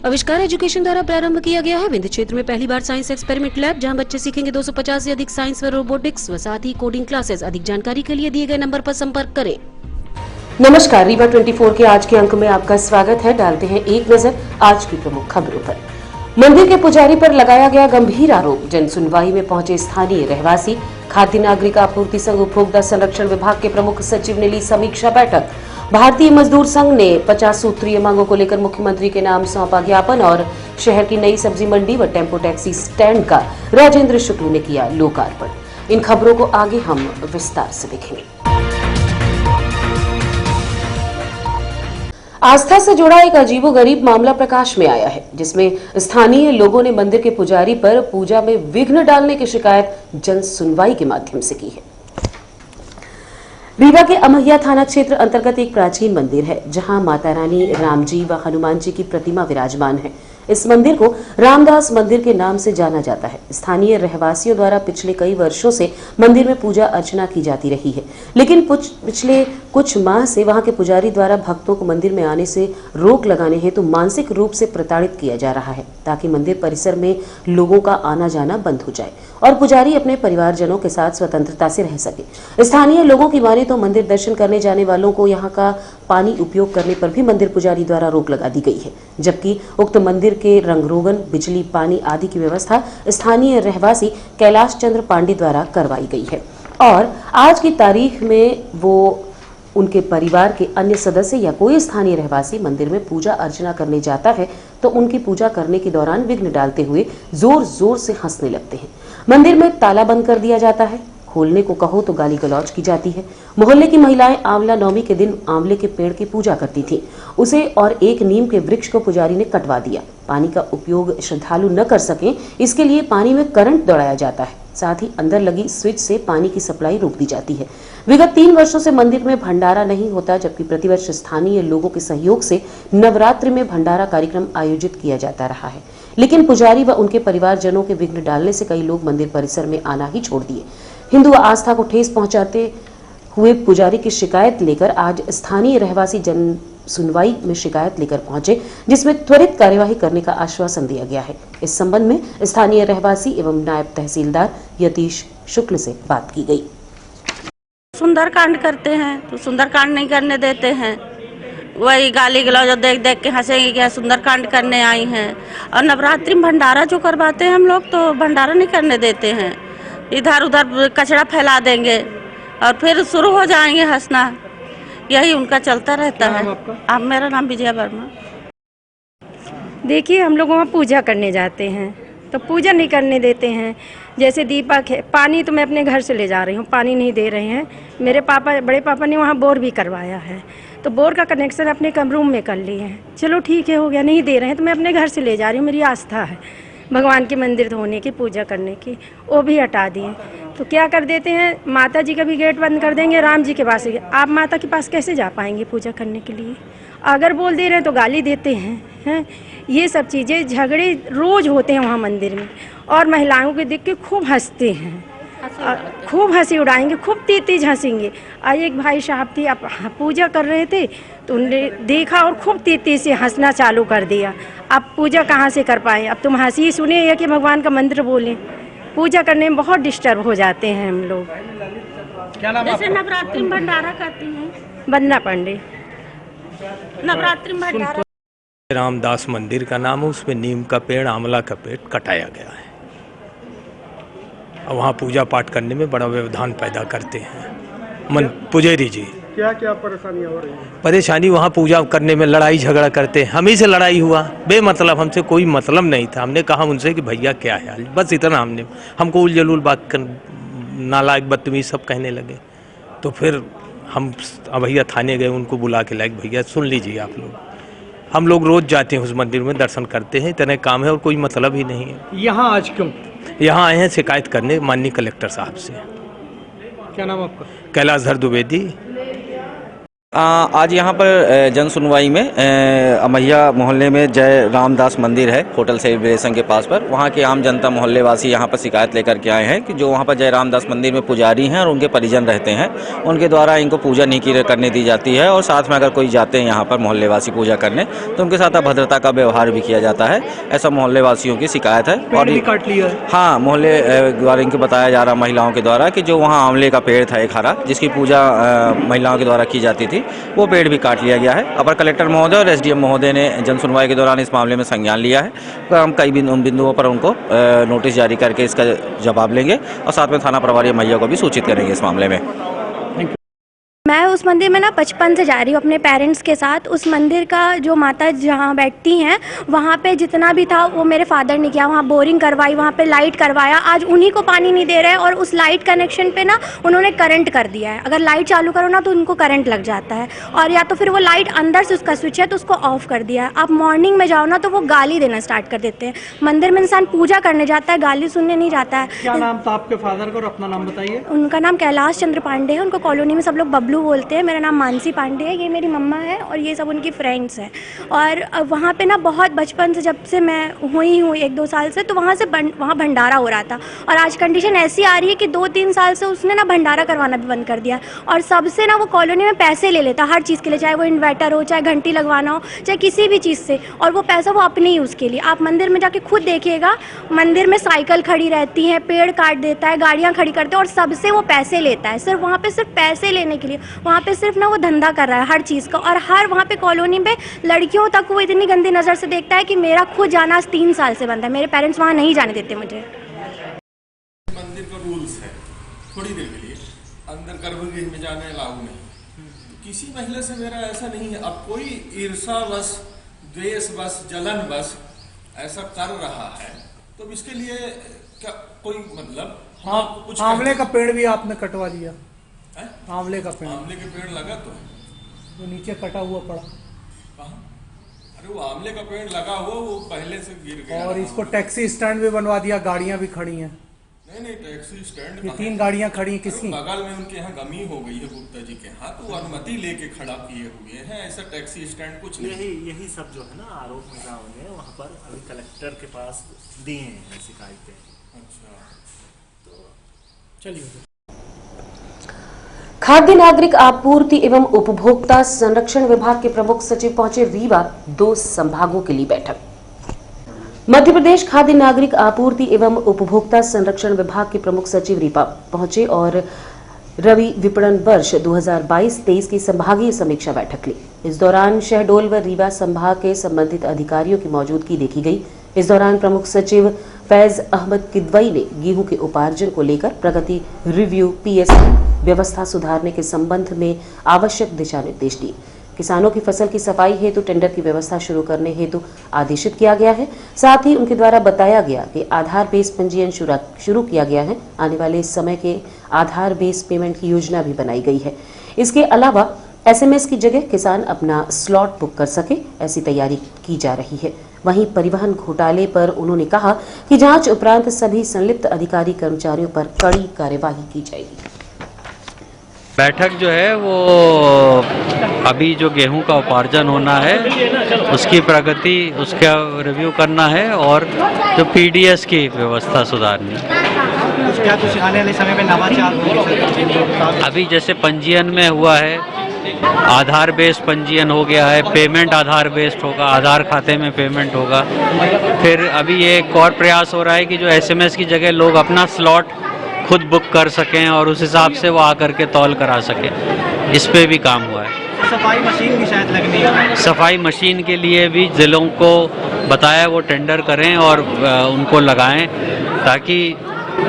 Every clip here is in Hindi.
आविष्कार एजुकेशन द्वारा प्रारंभ किया गया है। विंध्य क्षेत्र में पहली बार साइंस एक्सपेरिमेंट लैब, जहां बच्चे सीखेंगे 250 से अधिक साइंस व रोबोटिक्स व साथ ही कोडिंग क्लासेस। अधिक जानकारी के लिए दिए गए नंबर पर संपर्क करें। नमस्कार, रीवा 24 के आज के अंक में आपका स्वागत है। डालते हैं एक नजर आज की प्रमुख खबरों पर। मंदिर के पुजारी पर लगाया गया गंभीर आरोप, जन सुनवाई में पहुंचे स्थानीय रहवासी। खाद्य नागरिक आपूर्ति संघ उपभोक्ता संरक्षण विभाग के प्रमुख सचिव ने ली समीक्षा बैठक। भारतीय मजदूर संघ ने 50 सूत्रीय मांगों को लेकर मुख्यमंत्री के नाम सौंपा ज्ञापन और शहर की नई सब्जी मंडी व टेम्पो टैक्सी स्टैंड का राजेंद्र शुक्ल ने किया लोकार्पण। इन खबरों को आगे हम विस्तार से देखेंगे। आस्था से जुड़ा एक अजीबोगरीब मामला प्रकाश में आया है, जिसमें स्थानीय लोगों ने मंदिर के पुजारी पर पूजा में विघ्न डालने की शिकायत जन सुनवाई के माध्यम से की है। रीवा के अमहिया थाना क्षेत्र अंतर्गत एक प्राचीन मंदिर है, जहां माता रानी, राम जी व हनुमान जी की प्रतिमा विराजमान है। इस मंदिर को रामदास मंदिर के नाम से जाना जाता है। स्थानीय रहवासियों द्वारा पिछले कई वर्षों से मंदिर में पूजा अर्चना की जाती रही है, लेकिन पिछले कुछ माह से वहां के पुजारी द्वारा भक्तों को मंदिर में आने से रोक लगाने हेतु मानसिक रूप से प्रताड़ित किया जा रहा है, ताकि मंदिर परिसर में लोगों का आना जाना बंद हो जाए और पुजारी अपने परिवारजनों के साथ स्वतंत्रता से रह सके। स्थानीय लोगों की माने तो मंदिर दर्शन करने जाने वालों को यहाँ का पानी उपयोग करने पर भी मंदिर पुजारी द्वारा रोक लगा दी गई है, जबकि उक्त मंदिर के रंगरोगन, बिजली, पानी आदि की व्यवस्था स्थानीय रहवासी कैलाश चंद्र पांडे द्वारा करवाई गई है। और आज की तारीख में वो उनके परिवार के अन्य सदस्य या कोई स्थानीय रहवासी मंदिर में पूजा अर्चना करने जाता है तो उनकी पूजा करने के दौरान विघ्न डालते हुए जोर जोर से हंसने लगते हैं। मंदिर में ताला बंद कर दिया जाता है, खोलने को कहो तो गाली गलौज की जाती है। मोहल्ले की महिलाएं आंवला नवमी के दिन आंवले के पेड़ की पूजा करती थी, उसे और एक नीम के वृक्ष को पुजारी ने कटवा दिया। पानी का उपयोग श्रद्धालु न कर सकें, इसके लिए पानी में करंट दौड़ाया जाता है, साथ ही अंदर लगी स्विच से पानी की सप्लाई रोक दी जाती है। विगत 3 वर्षों से मंदिर में भंडारा नहीं होता, जबकि प्रतिवर्ष स्थानीय लोगों के सहयोग से नवरात्रि में भंडारा कार्यक्रम आयोजित किया जाता रहा है, लेकिन पुजारी व उनके परिवारजनों के विघ्न डालने से कई लोग मंदिर परिसर में आना ही छोड़ दिए। हिंदू आस्था को ठेस पहुंचाते हुए पुजारी की शिकायत लेकर आज स्थानीय रहवासी जन सुनवाई में शिकायत लेकर पहुंचे, जिसमें त्वरित कार्यवाही करने का आश्वासन दिया गया है। इस संबंध में स्थानीय रहवासी एवं नायब तहसीलदार यतीश शुक्ल से बात की गई। सुंदरकांड करते हैं तो सुंदरकांड नहीं करने देते हैं, वही गाली गलौज देख देख के हंसेंगे कि सुंदरकांड करने आई हैं। और नवरात्रि में भंडारा जो करवाते हैं हम लोग, तो भंडारा नहीं करने देते हैं, इधर उधर कचरा फैला देंगे और फिर शुरू हो जाएंगे हंसना। यही उनका चलता रहता है। अब मेरा नाम विजया वर्मा। देखिए, हम लोग वहाँ पूजा करने जाते हैं तो पूजा नहीं करने देते हैं। जैसे दीपक है, पानी तो मैं अपने घर से ले जा रही हूँ, पानी नहीं दे रहे हैं। मेरे पापा, बड़े पापा ने वहाँ बोर भी करवाया है, तो बोर का कनेक्शन अपने कमरूम में कर लिए हैं। चलो ठीक है, हो गया, नहीं दे रहे हैं तो मैं अपने घर से ले जा रही हूँ। मेरी आस्था है भगवान के मंदिर धोने की, पूजा करने की, वो भी हटा दिए। तो क्या कर देते हैं, माता जी का भी गेट बंद कर देंगे, राम जी के पास। आप माता के पास कैसे जा पाएंगे पूजा करने के लिए? अगर बोल दे रहे हैं तो गाली देते हैं। ये सब चीज़ें, झगड़े रोज़ होते हैं वहाँ मंदिर में। और महिलाओं को देख के खूब हंसते हैं, खूब हंसी उड़ाएंगे, खूब तेज हंसेंगे। आज एक भाई साहब थे, आप पूजा कर रहे थे तो उन्होंने देखा और खूब तेज से हंसना चालू कर दिया। आप पूजा कहाँ से कर पाए? अब तुम हंसी सुने या कि भगवान का मंत्र बोलें? पूजा करने में बहुत डिस्टर्ब हो जाते हैं हम लोग। क्या नाम? जैसे नवरात्रि में भंडारा करती हैं, वंदना पांडे। नवरात्रि में भंडारा। रामदास मंदिर का नाम है, उसमें नीम का पेड़, आंवला का पेड़ कटाया गया है और वहाँ पूजा पाठ करने में बड़ा व्यवधान पैदा करते हैं पुजारी जी। क्या क्या परेशानियाँ हो रही हैं? परेशानी, वहाँ पूजा करने में लड़ाई झगड़ा करते हैं। हम ही से लड़ाई हुआ बेमतलब, हमसे कोई मतलब नहीं था। हमने कहा उनसे कि भैया क्या है, बस इतना। हमको उल जलूल बात कर, नालायक बदतमीज सब कहने लगे। तो फिर हम भैया थाने गए, उनको बुला के लायक, भैया सुन लीजिए आप लोग, हम लोग रोज जाते हैं उस मंदिर में, दर्शन करते हैं, इतने काम है और कोई मतलब ही नहीं है। यहाँ आज क्यों? यहाँ आए हैं शिकायत करने माननीय कलेक्टर साहब से। क्या नाम आपका? कैलाश धर द्विवेदी। आज यहाँ पर जन सुनवाई में अमैया मोहल्ले में जय रामदास मंदिर है, होटल सेलिब्रेशन के पास पर। वहाँ के आम जनता मोहल्ले वासी यहाँ पर शिकायत लेकर के आए हैं कि जो वहाँ पर जय रामदास मंदिर में पुजारी हैं और उनके परिजन रहते हैं, उनके द्वारा इनको पूजा नहीं करने दी जाती है और साथ में अगर कोई जाते हैं यहाँ पर मोहल्ले वासी पूजा करने तो उनके साथ अभद्रता का व्यवहार भी किया जाता है। ऐसा मोहल्ले वासियों की शिकायत है। और काट लिया है। हाँ, मोहल्ले द्वारा इनको बताया जा रहा महिलाओं के द्वारा कि जो वहाँ आंवले का पेड़ था एक हरा, जिसकी पूजा महिलाओं के द्वारा की जाती थी, वो पेड़ भी काट लिया गया है। अपर कलेक्टर महोदय और एसडीएम महोदय ने जन सुनवाई के दौरान इस मामले में संज्ञान लिया है। हम कई बिंदुओं पर उनको नोटिस जारी करके इसका जवाब लेंगे और साथ में थाना प्रभारी मैया को भी सूचित करेंगे इस मामले में। मैं उस मंदिर में ना बचपन से जा रही हूँ अपने पेरेंट्स के साथ। उस मंदिर का जो माता जहाँ बैठती हैं वहाँ पे जितना भी था वो मेरे फादर ने किया। वहाँ बोरिंग करवाई, वहाँ पे लाइट करवाया। आज उन्हीं को पानी नहीं दे रहे हैं और उस लाइट कनेक्शन पे ना उन्होंने करंट कर दिया है। अगर लाइट चालू करो ना तो उनको करंट लग जाता है, और या तो फिर वो लाइट अंदर से उसका स्विच है तो उसको ऑफ कर दिया है। आप मॉर्निंग में जाओ ना तो वो गाली देना स्टार्ट कर देते हैं। मंदिर में इंसान पूजा करने जाता है, गाली सुनने नहीं जाता है। क्या नाम था आपके फादर का और अपना नाम बताइए। उनका नाम कैलाश चंद्र पांडे है। उनको कॉलोनी में सब लोग बबलू बोलते हैं। मेरा नाम मानसी पांडे है। ये मेरी मम्मा है और ये सब उनकी फ्रेंड्स हैं। और वहाँ पे ना बहुत बचपन से, जब से मैं हुई हूँ 1-2 साल से, तो वहाँ भंडारा हो रहा था। और आज कंडीशन ऐसी आ रही है कि 2-3 साल से उसने ना भंडारा करवाना भी बंद कर दिया। और सबसे ना वो कॉलोनी में पैसे ले लेता हर चीज़ के लिए, चाहे वो इन्वर्टर हो, चाहे घंटी लगवाना हो, चाहे किसी भी चीज़ से। और वो पैसा वो अपने यूज़ के लिए। आप मंदिर में जाके खुद देखिएगा, मंदिर में साइकिल खड़ी रहती है, पेड़ काट देता है, गाड़ियाँ खड़ी करते हैं और सबसे वो पैसे लेता है। सिर्फ वहाँ पे सिर्फ पैसे लेने के लिए, वहाँ पे सिर्फ ना वो धंधा कर रहा है हर चीज़ का। और हर वहाँ पे कॉलोनी में लड़कियों तक वो इतनी गंदी नज़र से देखता है कि मेरा खुद जाना 3 साल से बंद है। मेरे पेरेंट्स वहाँ नहीं जाने देते मुझे। मंदिर का रूल्स है, थोड़ी देर के लिए अंदर गर्भगृह में जाने अलाउ नहीं। तो किसी महिला से मेरा ऐसा नहीं है। अब कोई ईर्षा बस, द्वेष बस, जलन बस ऐसा कर रहा है तो इसके लिए क्या कोई मतलब? हाँ, कुछ आंवले का पेड़ भी आपने कटवा दिया। आंवले का पेड़, आंवले के पेड़ लगा तो जो नीचे कटा हुआ पड़ा। कहाँ? अरे वो आंवले का पेड़ लगा हुआ, वो पहले से गिर गया। और इसको टैक्सी स्टैंड भी बनवा दिया, गाड़ियां भी खड़ी हैं। नहीं, टैक्सी स्टैंड ये 3 गाड़ियां खड़ी हैं किसकी? बगल में उनके यहाँ गमी हो गई है गुप्ता जी के यहाँ, तो अनुमति लेके खड़ा किए हुए हैं। ऐसा टैक्सी स्टैंड कुछ नहीं। यही सब जो है ना आरोप महिलाओं ने वहाँ पर अभी कलेक्टर के पास दिए हैं शिकायतें। अच्छा, तो चलिए। खाद्य नागरिक आपूर्ति एवं उपभोक्ता संरक्षण विभाग के प्रमुख सचिव पहुंचे रीवा 2 संभागों के लिए बैठक। मध्य प्रदेश खाद्य नागरिक आपूर्ति एवं उपभोक्ता संरक्षण विभाग के प्रमुख सचिव रीवा पहुंचे और रबी विपणन वर्ष 2022-23 की संभागीय समीक्षा बैठक ली। इस दौरान शहडोल व रीवा संभाग के संबंधित अधिकारियों की मौजूदगी देखी गई। इस दौरान प्रमुख सचिव फैज अहमद किदवई ने गेहूं के उपार्जन को लेकर प्रगति रिव्यू पीएस व्यवस्था सुधारने के संबंध में आवश्यक दिशा निर्देश दिए। किसानों की फसल की सफाई हेतु टेंडर की व्यवस्था शुरू करने हेतु आदेशित किया गया है। साथ ही उनके द्वारा बताया गया कि आधार बेस पंजीयन शुरू किया गया है। आने वाले समय के आधार बेस पेमेंट की योजना भी बनाई गई है। इसके अलावा एसएमएस की जगह किसान अपना स्लॉट बुक कर सके, ऐसी तैयारी की जा रही है। वहीं परिवहन घोटाले पर उन्होंने कहा कि जांच उपरांत सभी संलिप्त अधिकारी कर्मचारियों पर कड़ी कार्यवाही की जाएगी। बैठक जो है वो अभी जो गेहूं का उपार्जन होना है उसकी प्रगति, उसका रिव्यू करना है और जो पीडीएस की व्यवस्था सुधारनी है। क्या कुछ आने वाले समय में नवाचार होंगे? अभी जैसे पंजीयन में हुआ है, आधार बेस्ड पंजीयन हो गया है, पेमेंट आधार बेस्ड होगा, आधार खाते में पेमेंट होगा। फिर अभी ये एक और प्रयास हो रहा है कि जो एसएमएस की जगह लोग अपना स्लॉट खुद बुक कर सकें और उस हिसाब से वो आकर के तौल करा सकें। इस पे भी काम हुआ है। सफाई मशीन भी शायद लगनी है। सफाई मशीन के लिए भी जिलों को बताया वो टेंडर करें और उनको लगाएं ताकि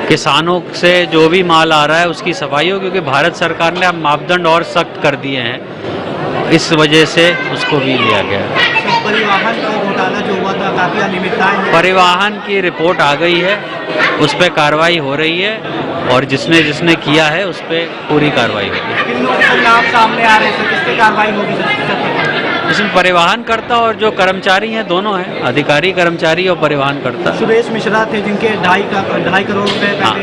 किसानों से जो भी माल आ रहा है उसकी सफाई हो, क्योंकि भारत सरकार ने अब मापदंड और सख्त कर दिए हैं। इस वजह से उसको भी लिया गया है। परिवहन का घोटाला जो हुआ था, काफी अनियमितताएं, परिवहन की रिपोर्ट आ गई है, उस पर कार्रवाई हो रही है और जिसने जिसने किया है उस पर पूरी कार्रवाई होगी। किन लोगों के नाम सामने आ रहे हैं, किस पे कार्रवाई होगी? इसमें परिवहनकर्ता और जो कर्मचारी हैं दोनों हैं, अधिकारी कर्मचारी और परिवहनकर्ता। सुरेश मिश्रा थे जिनके 2.5 करोड़ रुपए हाँ,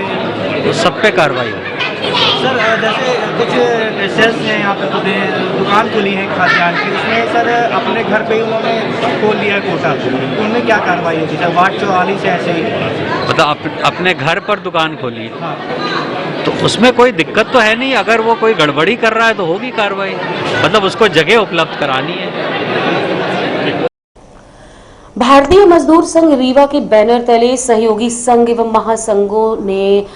तो सब पे कार्रवाई होगी। सर जैसे कुछ शेल्स हैं यहाँ पे खुद दुकान खुली है खाद्यान्न की, उसमें सर अपने घर पे ही उन्होंने खोल लिया है कोटा, तो उनमें क्या कार्रवाई होगी सर? वार्ड 44 से ऐसे ही मतलब अपने घर पर दुकान खोली, हाँ। तो उसमें कोई दिक्कत तो है नहीं। अगर वो कोई गड़बड़ी कर रहा है तो होगी कार्रवाई, मतलब उसको जगह उपलब्ध करानी है। भारतीय मजदूर संघ रीवा के बैनर तले सहयोगी संघ एवं महासंघों ने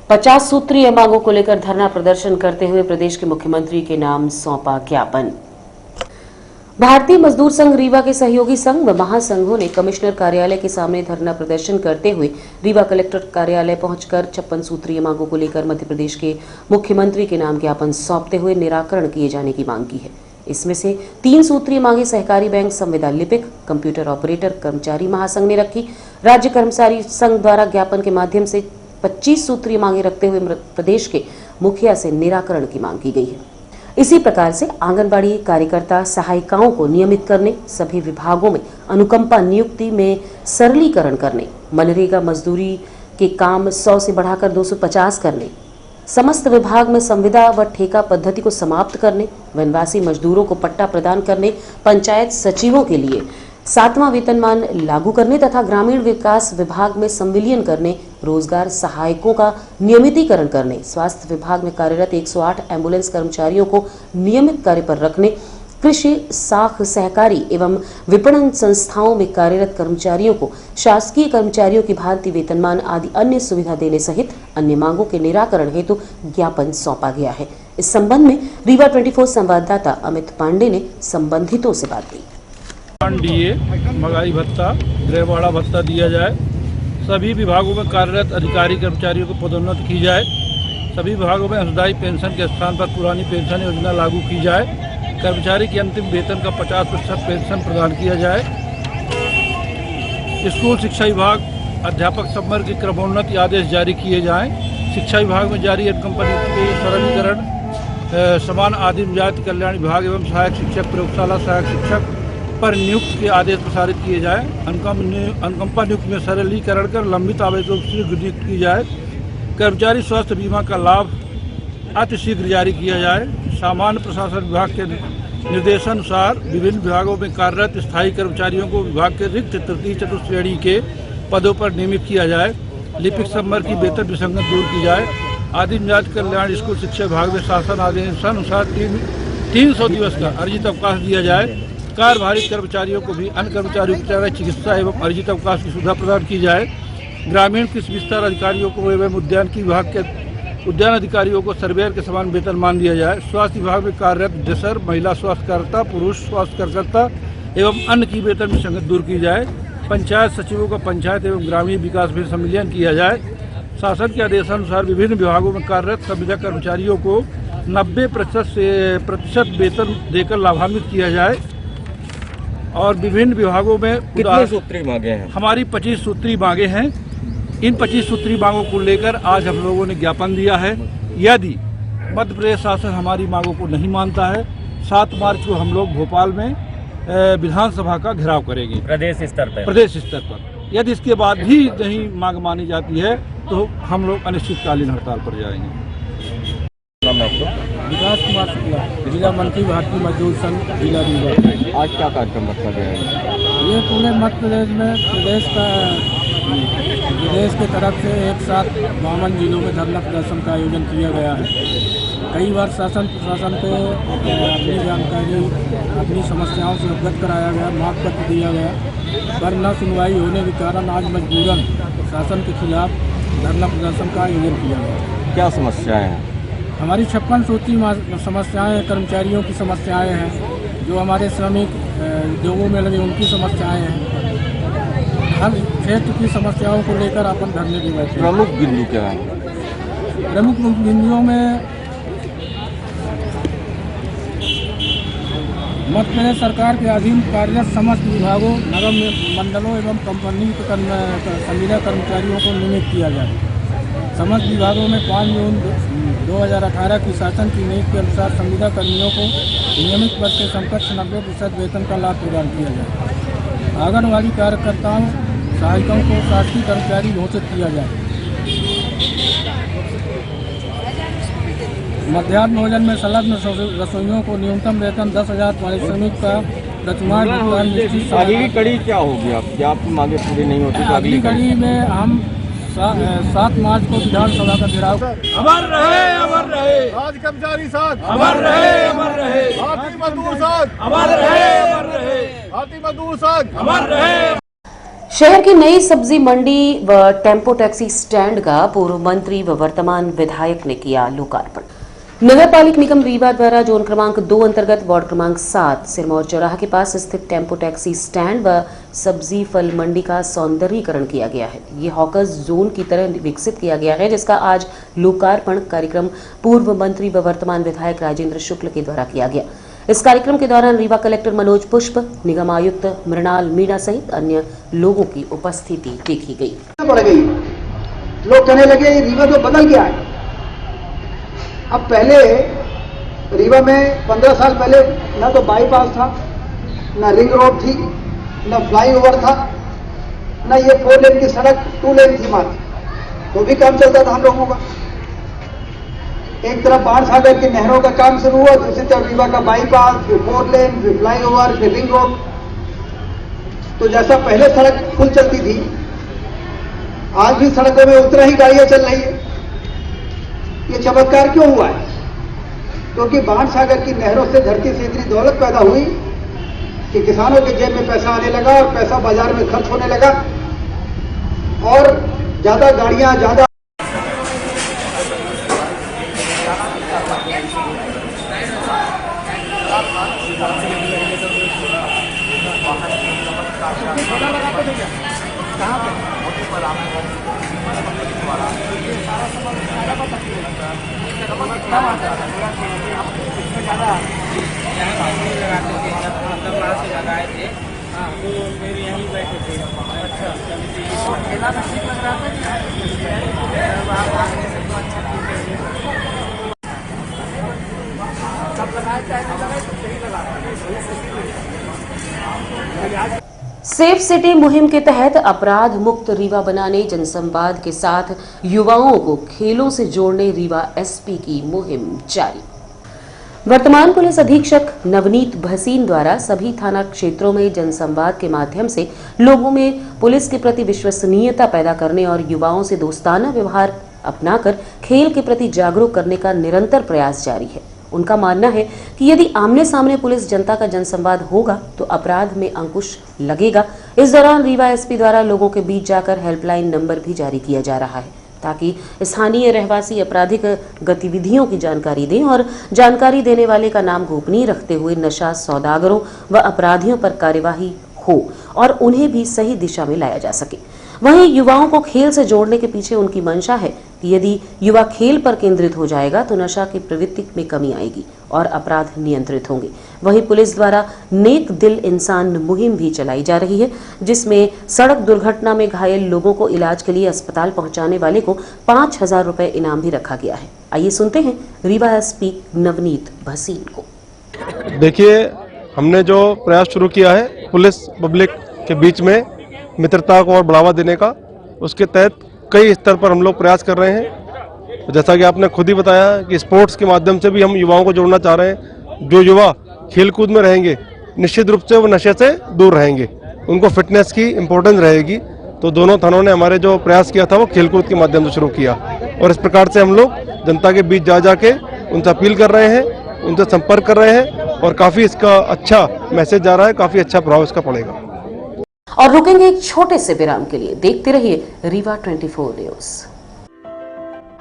50 सूत्रीय मांगों को लेकर धरना प्रदर्शन करते हुए प्रदेश के मुख्यमंत्री के नाम सौंपा ज्ञापन। भारतीय मजदूर संघ रीवा के सहयोगी संघ व महासंघों ने कमिश्नर कार्यालय के सामने धरना प्रदर्शन करते हुए रीवा कलेक्टर कार्यालय पहुंचकर 56 सूत्रीय मांगों को लेकर मध्य प्रदेश के मुख्यमंत्री के नाम ज्ञापन सौंपते हुए निराकरण किए जाने की मांग की है। इसमें से 3 सूत्रीय मांगे सहकारी बैंक संविदा लिपिक, कंप्यूटर ऑपरेटर कर्मचारी महासंघ ने रखी। राज्य कर्मचारी संघ द्वारा ज्ञापन के माध्यम से 25 सूत्रीय मांगे रखते हुए प्रदेश के मुखिया से निराकरण की मांग की गई है। इसी प्रकार से आंगनबाड़ी कार्यकर्ता सहायिकाओं को नियमित करने, सभी विभागों में अनुकंपा नियुक्ति में सरलीकरण करने, मनरेगा मजदूरी के काम 100 से बढ़ाकर 250 करने, समस्त विभाग में संविदा व ठेका पद्धति को समाप्त करने, वनवासी मजदूरों को पट्टा प्रदान करने, पंचायत सचिवों के लिए 7वां वेतनमान लागू करने तथा ग्रामीण विकास विभाग में संविलियन करने, रोजगार सहायकों का नियमितीकरण करने, स्वास्थ्य विभाग में कार्यरत 108 एम्बुलेंस कर्मचारियों को नियमित कार्य पर रखने, कृषि, साख, सहकारी एवं विपणन संस्थाओं में कार्यरत कर्मचारियों को शासकीय कर्मचारियों की भांति वेतनमान आदि अन्य सुविधा देने सहित अन्य मांगों के निराकरण हेतु ज्ञापन सौंपा गया है। इस संबंध में रीवा 24 संवाददाता अमित पांडे ने संबंधितों से बात की। डीए, महंगाई भत्ता, गृहभाड़ा भत्ता दिया जाए, सभी विभागों में कार्यरत अधिकारी कर्मचारियों को पदोन्नत की जाए, सभी विभागों में अंशदायी पेंशन के स्थान पर पुरानी पेंशन योजना लागू की जाए, कर्मचारी की अंतिम वेतन का 50% पेंशन प्रदान किया जाए, स्कूल शिक्षा विभाग अध्यापक सबवर्ग के क्रमोन्नति आदेश जारी किए जाएं, शिक्षा विभाग में जारी कंपनी के सरलीकरण, समान आदिम जाति कल्याण विभाग एवं सहायक शिक्षक, प्रयोगशाला सहायक शिक्षक पर नियुक्त के आदेश प्रसारित किए जाए, अनुकंपा नियुक्त में सरलीकरण कर लंबित आवेदकों की नियुक्त की जाए, कर्मचारी स्वास्थ्य बीमा का लाभ अतिशीघ्र जारी किया जाए, सामान्य प्रशासन विभाग के निर्देशानुसार विभिन्न विभागों में कार्यरत स्थायी कर्मचारियों को विभाग के रिक्त तृतीय चतुर्थ श्रेणी के पदों पर नियमित किया जाए, लिपिक संवर्ग की वेतन विसंगत दूर की जाए, आदिम जाति कल्याण स्कूल शिक्षा विभाग में शासन आदेशानुसार 300 दिवस का अर्जित अवकाश दिया जाए, कार्यभारित कर्मचारियों को भी अन्य कर्मचारी उपचार, चिकित्सा एवं अर्जित अवकाश की सुविधा प्रदान की जाए, ग्रामीण कृषि विस्तार अधिकारियों को एवं उद्यान की विभाग के उद्यान अधिकारियों को सर्वेयर के समान वेतनमान दिया जाए, स्वास्थ्य विभाग में कार्यरत जसर, महिला स्वास्थ्य कार्यकर्ता, पुरुष स्वास्थ्य कार्यकर्ता एवं अन्य की वेतन विसंगत दूर की जाए, पंचायत सचिवों का पंचायत एवं ग्रामीण विकास में संविलियन किया जाए, शासन के आदेशानुसार विभिन्न विभागों में कार्यरत संविदा कर्मचारियों को 90% वेतन देकर लाभान्वित किया जाए और विभिन्न विभागों में कितनी सूत्री मांगे हैं? हमारी 25 सूत्री मांगे हैं। इन 25 सूत्री मांगों को लेकर आज हम लोगों ने ज्ञापन दिया है। यदि मध्य प्रदेश शासन हमारी मांगों को नहीं मानता है, 7 मार्च को हम लोग भोपाल में विधानसभा का घेराव करेंगे प्रदेश स्तर पर। यदि इसके बाद भी नहीं मांग मानी जाती है तो हम लोग अनिश्चितकालीन हड़ताल पर जाएंगे। विकास कुमार शुक्ला, जिला मंत्री भारतीय मजदूर संघ जिला रीवा। आज क्या कार्यक्रम रखा गया है? ये पूरे मध्य प्रदेश में प्रदेश की तरफ से एक साथ 52 जिलों में धरना प्रदर्शन का आयोजन किया गया है। कई बार शासन प्रशासन को अपनी जानकारी, अपनी समस्याओं से अवगत कराया गया, मांग पत्र दिया गया, पर न सुनवाई होने के कारण आज मजबूरन शासन के खिलाफ धरना प्रदर्शन का आयोजन किया गया। क्या समस्याएं हैं? हमारी 56 सूत्री समस्याएं, कर्मचारियों की समस्याएं हैं, जो हमारे श्रमिक उद्योगों में लगे उनकी समस्याएं हैं, हर क्षेत्र की समस्याओं को लेकर अपन धरने पे बैठे। प्रमुख बिंदु क्या है? प्रमुख बिंदुओं में मध्य प्रदेश सरकार के अधीन कार्यरत समस्त विभागों, नगर मंडलों एवं कंपनी के संविदा कर्मचारियों को नियमित किया जाए। समस्त विभागों में 5 जून 2018 की शासन की नीति के अनुसार संविदा कर्मियों को नियमित पद के समकक्ष 90% वेतन का लाभ प्रदान किया जाए। आंगनबाड़ी कार्यकर्ताओं, सहायिकाओं को शासकीय कर्मचारी घोषित किया जाए। मध्याह्न भोजन में संलग्न रसोइयों को न्यूनतम वेतन 10,000 पारिश्रमिक का प्रतिमाह भुगतान निश्चित। अगली कड़ी क्या होगी आपकी? आपकी मांगे पूरी नहीं होती तो अगली कड़ी में हम 7 मार्च को विधानसभा का घेराव। अमर रहे आज कर्मचारी साथ, अमर रहे भारतीय मजदूर साथ, अमर रहे भारतीय मजदूर साथ, अमर रहे। शहर की नई सब्जी मंडी व टेम्पो टैक्सी स्टैंड का पूर्व मंत्री व वर्तमान विधायक ने किया लोकार्पण। नगर पालिक निगम रीवा द्वारा जोन क्रमांक 2 अंतर्गत वार्ड क्रमांक 7 सिरमौर चौराहा के पास स्थित टेम्पो टैक्सी स्टैंड व सब्जी फल मंडी का सौंदर्यीकरण किया गया है। ये हॉकर्स जोन की तरह विकसित किया गया है, जिसका आज लोकार्पण कार्यक्रम पूर्व मंत्री व वर्तमान विधायक राजेंद्र शुक्ल के द्वारा किया गया। इस कार्यक्रम के दौरान रीवा कलेक्टर मनोज पुष्प, निगम आयुक्त मृणाल मीणा सहित अन्य लोगों की उपस्थिति देखी गई। लोग कहने लगे रीवा तो बदल गया है। अब पहले रीवा में 15 साल पहले ना तो बाईपास था, ना रिंग रोड थी, ना फ्लाईओवर था, ना ये 4 लेन की सड़क 2 लेन थी मात्र, तो भी काम चलता था हम लोगों का। एक तरफ बाढ़ सागर की नहरों का काम शुरू हुआ, दूसरी तरफ रीवा का बाईपास, फिर 4 लेन, फिर फ्लाईओवर, फिर रिंग रोड। तो जैसा पहले सड़क फुल चलती थी, आज भी सड़कों में उतना ही गाड़ियां चल रही है। ये चमत्कार क्यों हुआ है? क्योंकि बाढ़ सागर की नहरों से धरती से इतनी दौलत पैदा हुई कि किसानों के जेब में पैसा आने लगा और पैसा बाजार में खर्च होने लगा और ज्यादा गाड़ियां, ज्यादा सेफ सिटी मुहिम के तहत अपराध मुक्त रीवा बनाने जनसंवाद के साथ युवाओं को खेलों से जोड़ने रीवा एसपी की मुहिम जारी। वर्तमान पुलिस अधीक्षक नवनीत भसीन द्वारा सभी थाना क्षेत्रों में जनसंवाद के माध्यम से लोगों में पुलिस के प्रति विश्वसनीयता पैदा करने और युवाओं से दोस्ताना व्यवहार अपनाकर खेल के प्रति जागरूक करने का निरंतर प्रयास जारी है। उनका मानना है कि यदि आमने सामने पुलिस जनता का जनसंवाद होगा तो अपराध में अंकुश लगेगा। इस दौरान रीवा एसपी द्वारा लोगों के बीच जाकर हेल्पलाइन नंबर भी जारी किया जा रहा है ताकि स्थानीय रहवासी आपराधिक गतिविधियों की जानकारी दें और जानकारी देने वाले का नाम गोपनीय रखते हुए नशा सौदागरों व अपराधियों पर कार्यवाही हो और उन्हें भी सही दिशा में लाया जा सके। वहीं युवाओं को खेल से जोड़ने के पीछे उनकी मंशा है कि यदि युवा खेल पर केंद्रित हो जाएगा तो नशा की प्रवृत्ति में कमी आएगी और अपराध नियंत्रित होंगे। वहीं पुलिस द्वारा नेक दिल इंसान मुहिम भी चलाई जा रही है, जिसमें सड़क दुर्घटना में घायल लोगों को इलाज के लिए अस्पताल पहुंचाने वाले को 5,000 रुपए इनाम भी रखा गया है। आइए सुनते हैं रीवा एसपी नवनीत भसीन को। देखिए, हमने जो प्रयास शुरू किया है पुलिस पब्लिक के बीच में मित्रता को और बढ़ावा देने का, उसके तहत कई स्तर पर हम लोग प्रयास कर रहे हैं। जैसा कि आपने खुद ही बताया कि स्पोर्ट्स के माध्यम से भी हम युवाओं को जोड़ना चाह रहे हैं। जो युवा खेलकूद में रहेंगे निश्चित रूप से वो नशे से दूर रहेंगे, उनको फिटनेस की इम्पोर्टेंस रहेगी। तो दोनों थानों ने हमारे जो प्रयास किया था वो खेलकूद के माध्यम से शुरू किया और इस प्रकार से हम लोग जनता के बीच जा जाके उनसे अपील कर रहे हैं, उनसे संपर्क कर रहे हैं और काफ़ी इसका अच्छा मैसेज जा रहा है, काफ़ी अच्छा प्रभाव इसका पड़ेगा। और रुकेंगे एक छोटे से विराम के लिए। देखते रहिए रीवा 24 न्यूज।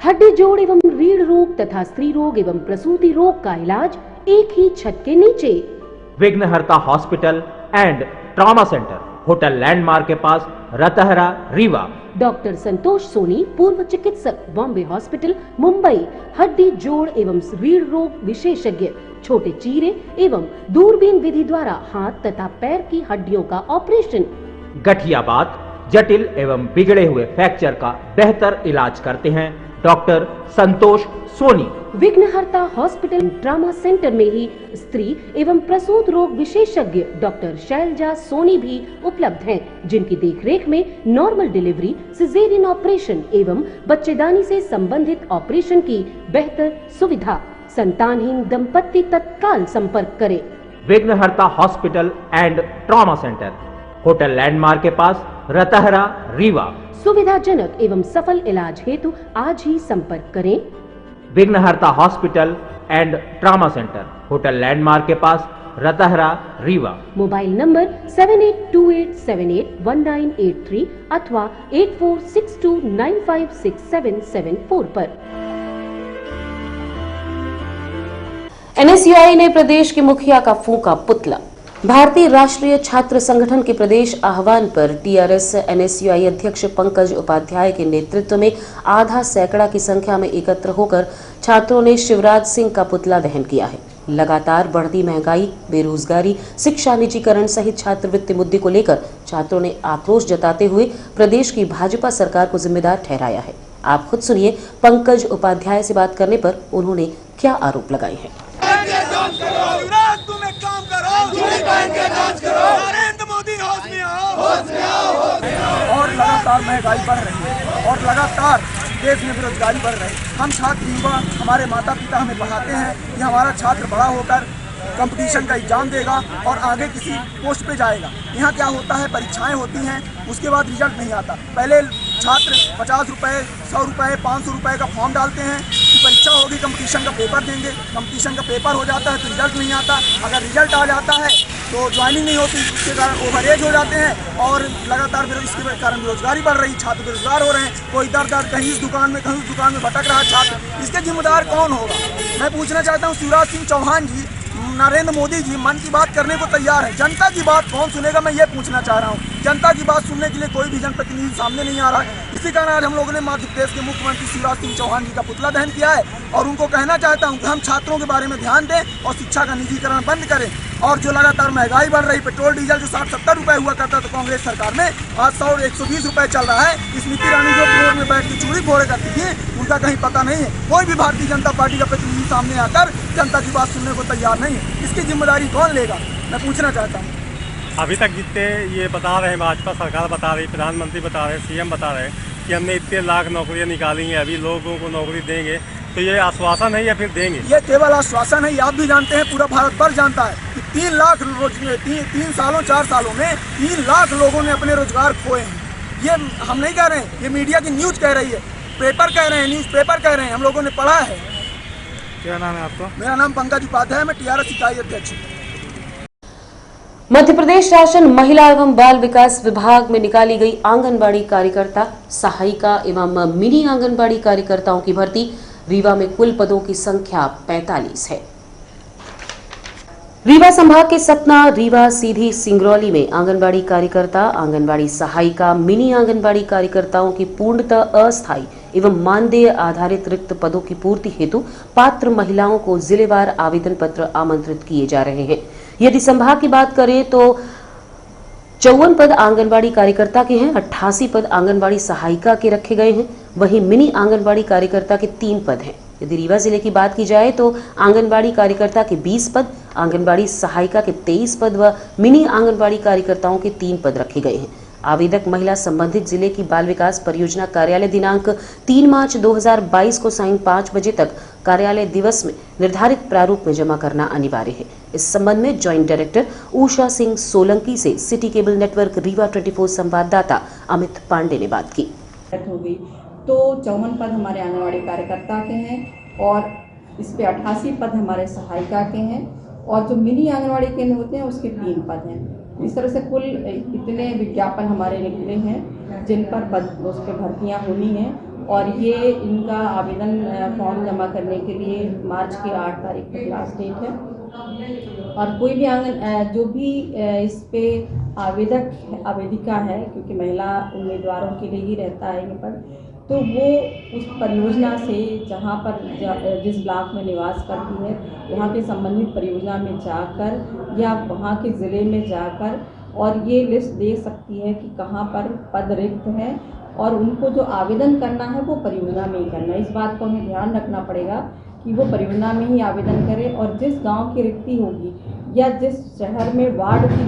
हड्डी जोड़ एवं रीढ़ रोग तथा स्त्री रोग एवं प्रसूति रोग का इलाज एक ही छत के नीचे। विघ्नहर्ता hospital and trauma centre, hotel landmark के पास, रतहरा, रीवा। डॉक्टर संतोष सोनी, पूर्व चिकित्सक, बॉम्बे हॉस्पिटल, मुंबई। हड्डी जोड़ एवं रीढ़ रोग विशेषज्ञ, छोटे चीरे एवं दूरबीन विधि द्वारा हाथ तथा पैर की हड्डियों का ऑपरेशन। गठियाबात, जटिल एवं बिगड़े हुए फ्रैक्चर का बेहतर इलाज करते हैं डॉक्टर संतोष सोनी। विघ्नहर्ता हॉस्पिटल ट्रॉमा सेंटर में ही स्त्री एवं प्रसूत रोग विशेषज्ञ डॉक्टर शैलजा सोनी भी उपलब्ध हैं, जिनकी देखरेख में नॉर्मल डिलीवरी, सिजेरियन ऑपरेशन एवं बच्चेदानी से संबंधित ऑपरेशन की बेहतर सुविधा। संतानहीन दंपत्ति तत्काल संपर्क करें। विघ्नहर्ता hospital and trauma centre, hotel landmark के पास, रतहरा, रीवा। सुविधाजनक एवं सफल इलाज हेतु आज ही संपर्क करें। विघ्नहर्ता hospital and trauma centre, hotel landmark के पास, रतहरा, रीवा। मोबाइल नंबर 7828781983 अथवा 8462956774 पर। NSUI ने प्रदेश के मुखिया का फूंका पुतला। भारतीय राष्ट्रीय छात्र संगठन के प्रदेश आह्वान पर TRS NSUI अध्यक्ष पंकज उपाध्याय के नेतृत्व में आधा सैकड़ा की संख्या में एकत्र होकर छात्रों ने शिवराज सिंह का पुतला दहन किया है। लगातार बढ़ती महंगाई, बेरोजगारी, शिक्षा निजीकरण सहित छात्रवृत्ति मुद्दे को लेकर छात्रों ने आक्रोश जताते हुए प्रदेश की भाजपा सरकार को जिम्मेदार ठहराया है। आप खुद सुनिए पंकज उपाध्याय से बात करने पर उन्होंने क्या आरोप लगाए हैं। और लगातार महंगाई बढ़ रही है और लगातार देश में बेरोजगारी बढ़ रही है। हम छात्र युवा, हमारे माता पिता हमें पढ़ाते हैं कि हमारा छात्र बड़ा होकर कंपटीशन का एग्जाम देगा और आगे किसी पोस्ट पे जाएगा। यहाँ क्या होता है, परीक्षाएं होती हैं, उसके बाद रिजल्ट नहीं आता। पहले छात्र 50 रुपये, 100 रुपये, 500 रुपये का फॉर्म डालते हैं कि परीक्षा होगी, कंपटीशन का पेपर देंगे। कंपटीशन का पेपर हो जाता है तो रिजल्ट नहीं आता। अगर रिजल्ट आ जाता है तो ज्वाइनिंग नहीं होती, उसके कारण ओवरएज हो जाते हैं और लगातार इसके कारण बेरोजगारी बढ़ रही, छात्र बेरोजगार हो रहे हैं। कोई दर कहीं इस दुकान में कहीं उस दुकान में भटक रहा है छात्र। इसके जिम्मेदार कौन होगा? मैं पूछना चाहता हूँ, शिवराज सिंह चौहान जी, नरेंद्र मोदी जी मन की बात करने को तैयार है, जनता की बात कौन सुनेगा? मैं ये पूछना चाह रहा हूँ। जनता की बात सुनने के लिए कोई भी जनप्रतिनिधि सामने नहीं आ रहा है। इसी कारण आज हम लोगों ने मध्य प्रदेश के मुख्यमंत्री शिवराज सिंह चौहान जी का पुतला दहन किया है और उनको कहना चाहता हूँ कि हम छात्रों के बारे में ध्यान दें और शिक्षा का निजीकरण बंद करें। और जो लगातार महंगाई बढ़ रही, पेट्रोल डीजल जो 60-70 रुपये हुआ करता था कांग्रेस सरकार में, आज 100-120 रुपये चल रहा है। स्मृति ईरानी जो रोड में बैठ के चूड़ी फोड़े करती थी, उनका कहीं पता नहीं है। कोई भी भारतीय जनता पार्टी का प्रतिनिधि सामने आकर जनता की बात सुनने को तैयार नहीं है। इसकी जिम्मेदारी कौन लेगा? मैं पूछना चाहता हूँ। अभी तक जितने ये बता रहे हैं, भाजपा सरकार बता रही, प्रधानमंत्री बता रहे, CM बता रहे कि हमने इतने लाख नौकरियां निकाली हैं, अभी लोगों को नौकरी देंगे, तो ये आश्वासन है या फिर देंगे? ये केवल आश्वासन है। आप भी जानते हैं, पूरा भारत भर जानता है कि 3 लाख 4 सालों में 3 लाख लोगों ने अपने रोजगार खोए हैं। ये हम नहीं कह रहे हैं, ये मीडिया की न्यूज कह रही है, पेपर कह रहे हैं, न्यूज पेपर कह रहे हैं, हम लोगों ने पढ़ा है। क्या नाम है आपका? मेरा नाम पंकज उपाध्याय है, मैं TRS इकाई अध्यक्ष हूँ। मध्य प्रदेश शासन महिला एवं बाल विकास विभाग में निकाली गई आंगनबाड़ी कार्यकर्ता, सहायिका एवं मिनी आंगनबाड़ी कार्यकर्ताओं की भर्ती। रीवा में कुल पदों की संख्या 45 है। रीवा संभाग के सतना, रीवा, सीधी, सिंगरौली में आंगनबाड़ी कार्यकर्ता, आंगनबाड़ी सहायिका, मिनी आंगनबाड़ी कार्यकर्ताओं की पूर्णतः अस्थायी एवं मानदेय आधारित रिक्त पदों की पूर्ति हेतु पात्र महिलाओं को जिलेवार आवेदन पत्र आमंत्रित किए जा रहे हैं। यदि संभाग की बात करें तो 54 पद आंगनबाड़ी कार्यकर्ता के हैं, 88 पद आंगनबाड़ी सहायिका के रखे गए हैं। वहीं मिनी आंगनबाड़ी कार्यकर्ता के 3 पद हैं। यदि रीवा जिले की बात की जाए तो आंगनबाड़ी कार्यकर्ता के 20 पद, आंगनबाड़ी सहायिका के 23 पद व मिनी आंगनबाड़ी कार्यकर्ताओं के 3 पद रखे गए हैं। आवेदक महिला संबंधित जिले की बाल विकास परियोजना कार्यालय दिनांक 3 मार्च 2022 को सायं 5 बजे तक कार्यालय दिवस में निर्धारित प्रारूप में जमा करना अनिवार्य है। इस संबंध में ज्वाइंट डायरेक्टर उषा सिंह सोलंकी से सिटी केबल नेटवर्क रीवा 24 संवाददाता अमित पांडे ने बात की। तो 54 पद हमारे आंगनबाड़ी कार्यकर्ता के हैं और इस पे 88 पद हमारे सहायिका के हैं और जो मिनी आंगनबाड़ी केंद्र होते हैं उसके 3 पद हैं। इस तरह से कुल इतने विज्ञापन हमारे निकले हैं जिन पर पद उस पर भर्तियाँ होनी हैं और ये इनका आवेदन फॉर्म जमा करने के लिए मार्च की 8 तारीख तक लास्ट डेट है। और कोई भी जो भी इस पे आवेदिका है, क्योंकि महिला उम्मीदवारों के लिए ही रहता है ये पद, तो वो उस परियोजना से जहाँ पर जिस ब्लॉक में निवास करती है वहाँ के संबंधित परियोजना में जाकर या वहाँ के ज़िले में जाकर और ये लिस्ट दे सकती है कि कहाँ पर पद रिक्त है और उनको जो आवेदन करना है वो परियोजना में ही करना है। इस बात को हमें ध्यान रखना पड़ेगा कि वो परियोजना में ही आवेदन करें और जिस गांव की रिक्ति होगी या जिस शहर में वार्ड की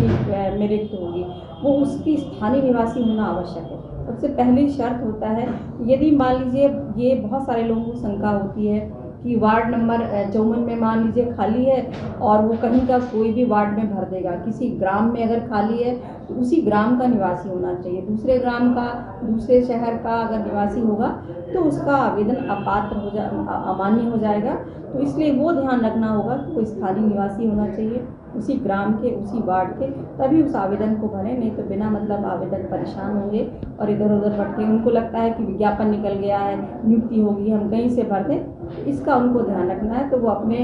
में रिक्त होगी वो उसकी स्थानीय निवासी होना आवश्यक है। सबसे पहली शर्त होता है, यदि मान लीजिए ये बहुत सारे लोगों को शंका होती है कि कि वार्ड नंबर 54 में मान लीजिए खाली है और वो कहीं का कोई भी वार्ड में भर देगा। किसी ग्राम में अगर खाली है तो उसी ग्राम का निवासी होना चाहिए। दूसरे ग्राम का, दूसरे शहर का अगर निवासी होगा तो उसका आवेदन अमान्य हो जाएगा। तो इसलिए वो ध्यान रखना होगा कि कोई स्थानीय निवासी होना चाहिए उसी ग्राम के, उसी वार्ड के, तभी उस आवेदन को भरें। नहीं तो बिना मतलब आवेदन परेशान होंगे और इधर उधर भटके। उनको लगता है कि विज्ञापन निकल गया है, नियुक्ति होगी, हम कहीं से भर दें। इसका उनको ध्यान रखना है। तो वो अपने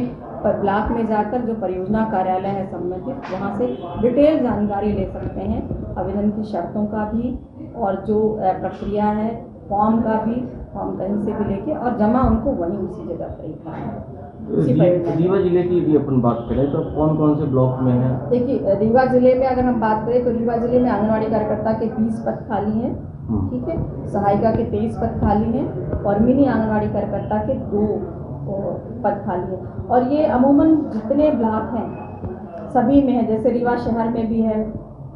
ब्लॉक में जाकर जो परियोजना कार्यालय है संबंधित, वहाँ से डिटेल जानकारी ले सकते हैं, आवेदन की शर्तों का भी और जो प्रक्रिया है फॉर्म का भी, फॉर्म कहीं से भी लेके और जमा उनको वहीं उसी जगह पर ही करना है। रीवा जिले की भी अपन बात करें तो कौन कौन से ब्लॉक में है? देखिए, रीवा जिले में अगर हम बात करें तो रीवा जिले में आंगनवाड़ी कार्यकर्ता के 20 पद खाली हैं, ठीक है, सहायिका के 23 पद खाली हैं और मिनी आंगनवाड़ी कार्यकर्ता के 2 पद खाली हैं। और ये अमूमन जितने ब्लॉक हैं सभी में है। जैसे रीवा शहर में भी है,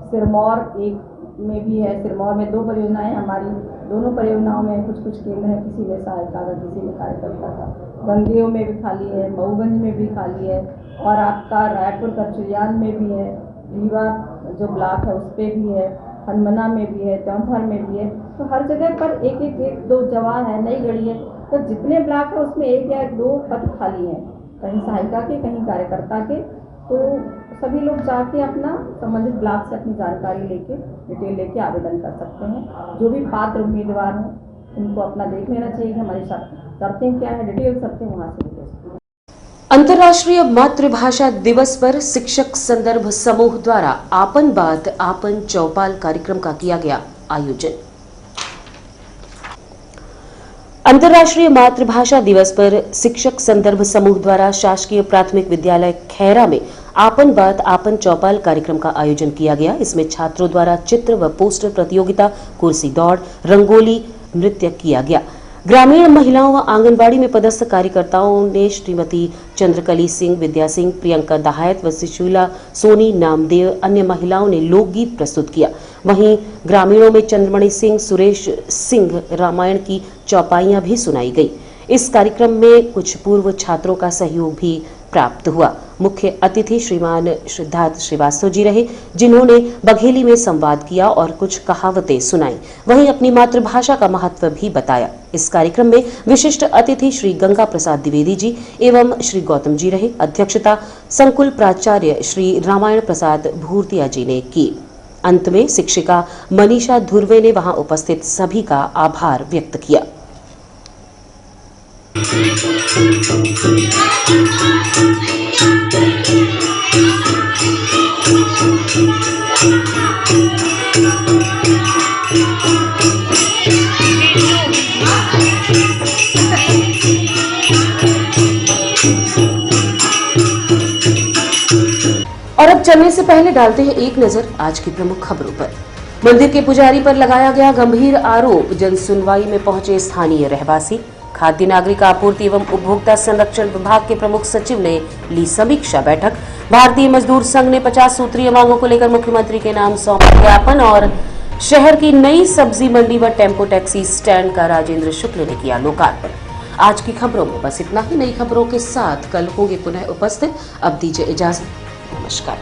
सिरमौर एक में भी है। सिरमौर में 2 परियोजनाएं हमारी, दोनों परियोजनाओं में कुछ कुछ केंद्र है, किसी में सहायिका का, किसी में कार्यकर्ता का। गंगेव में भी खाली है, मऊगंज में भी खाली है और आपका रायपुर करचुरियान में भी है। रीवा जो ब्लॉक है उस पर भी है, हनुमना में भी है, त्योंथर में भी है। तो हर जगह पर एक एक 1-2 जगह है, नई गढ़ी है। तो जितने ब्लॉक है उसमें 1 या 2 पद खाली हैं, कहीं सहायिका के, कहीं कार्यकर्ता के। तो सभी लोग जाके अपना संबंधित ब्लॉक से अपनी जानकारी लेके, डिटेल लेके आवेदन कर सकते हैं। जो भी पात्र उम्मीदवार हैं उनको अपना देख लेना चाहिए कि हमारी शर्तें क्या है, डिटेल शर्तें वहाँ से ले। अंतर्राष्ट्रीय मातृभाषा दिवस पर शिक्षक संदर्भ समूह द्वारा आपन बात आपन चौपाल कार्यक्रम का किया गया आयोजन। अंतर्राष्ट्रीय मातृभाषा दिवस पर शिक्षक संदर्भ समूह द्वारा शासकीय प्राथमिक विद्यालय खैरा में आपन बात आपन चौपाल कार्यक्रम का आयोजन किया गया। इसमें छात्रों द्वारा चित्र व पोस्टर प्रतियोगिता, कुर्सी दौड़, रंगोली नृत्य किया गया। ग्रामीण महिलाओं व आंगनबाड़ी में पदस्थ कार्यकर्ताओं ने श्रीमती चंद्रकली सिंह, विद्या सिंह, प्रियंका दहायत व सुशीला सोनी, नामदेव, अन्य महिलाओं ने लोकगीत प्रस्तुत किया। वहीं ग्रामीणों में चंद्रमणि सिंह, सुरेश सिंह रामायण की चौपाइयां भी सुनाई गई। इस कार्यक्रम में कुछ पूर्व छात्रों का सहयोग भी प्राप्त हुआ। मुख्य अतिथि श्रीमान सिद्धार्थ श्रीवास्तव जी रहे, जिन्होंने बघेली में संवाद किया और कुछ कहावतें सुनाई। वहीं अपनी मातृभाषा का महत्व भी बताया। इस कार्यक्रम में विशिष्ट अतिथि श्री गंगा प्रसाद द्विवेदी जी एवं श्री गौतम जी रहे। अध्यक्षता संकुल प्राचार्य श्री रामायण प्रसाद भूर्तिया जी ने की। अंत में शिक्षिका मनीषा धुर्वे ने वहां उपस्थित सभी का आभार व्यक्त किया। और अब चलने से पहले डालते हैं एक नजर आज की प्रमुख खबरों पर। मंदिर के पुजारी पर लगाया गया गंभीर आरोप, जन सुनवाई में पहुंचे स्थानीय रहवासी। खाद्य नागरिक आपूर्ति एवं उपभोक्ता संरक्षण विभाग के प्रमुख सचिव ने ली समीक्षा बैठक। भारतीय मजदूर संघ ने 50 सूत्रीय मांगों को लेकर मुख्यमंत्री के नाम सौंपा ज्ञापन। और शहर की नई सब्जी मंडी व टेम्पो टैक्सी स्टैंड का राजेंद्र शुक्ल ने किया लोकार्पण। आज की खबरों में बस इतना ही। नई खबरों के साथ कल होंगे पुनः उपस्थित। अब दीजिए इजाजत, नमस्कार।